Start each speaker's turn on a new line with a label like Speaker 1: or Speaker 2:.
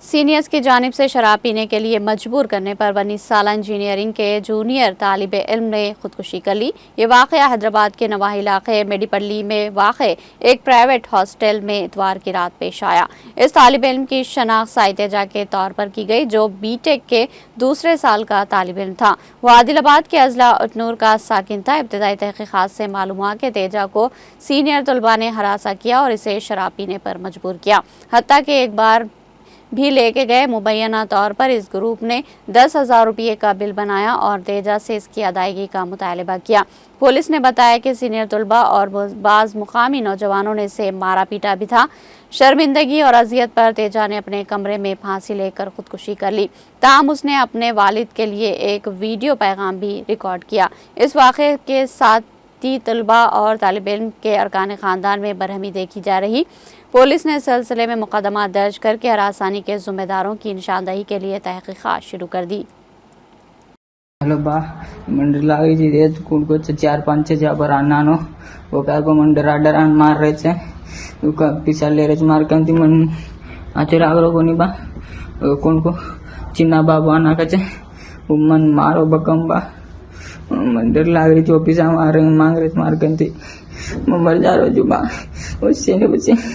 Speaker 1: Seniors की जानिब से शराब पीने के लिए मजबूर करने पर 19 साल इंजीनियरिंग के जूनियर तालिब इल्म ने खुदकुशी कर ली। ये वाक़या हैदराबाद के नवाही इलाके मेडीपल्ली में वाक़े एक प्राइवेट हॉस्टल में इतवार की रात पेश आया। इस तालिब इल्म की शनाख्त साइतेजा के तौर पर की गई, जो बीटेक के दूसरे साल का तालिब इल्म था। वह आदिलाबाद के अजला उटनूर का साकिन था। इब्तदाई तहकीकात से मालूम हुआ कि तेजा को सीनियर तलबा ने हरासा किया और इसे शराब पीने पर मजबूर किया, हत्ता कि एक बार भी लेके गए। मुबैना तौर पर इस ग्रुप ने 10,000 रुपये का बिल बनाया और तेजा से इसकी अदायगी का मुतालबा किया। पुलिस ने बताया कि सीनियर तलबा और बाज़ मुकामी नौजवानों ने इसे मारा पीटा भी था। शर्मिंदगी और अजियत पर तेजा ने अपने कमरे में फांसी लेकर खुदकुशी कर ली। ताहम उसने अपने वालिद के लिए एक वीडियो पैगाम भी रिकॉर्ड किया। इस वाक़े के साथ तलबा और तालिब इल्म के अरकान ख़ानदान में बरहमी देखी जा रही। पुलिस ने सिलसिले में मुकदमा दर्ज करके हरासानी के जिम्मेदारों की निशानदही के लिए तहकीकात शुरू कर दी।
Speaker 2: हेलो बा मंडर लागी जी रे को 4-5 जाबर आनानो वो का को मंडर आडर आन मार रहे छे उका पिसा ले रे मार कंती मन आचर आगरो कोनी बा कोन को चिन्ना बाबू आना कचे मन मारो बकम बा मंडर लाग रही थी ऑफिस मार रहे मांग रहे मार कंती मर जा रो जो बा उससे ने बचे।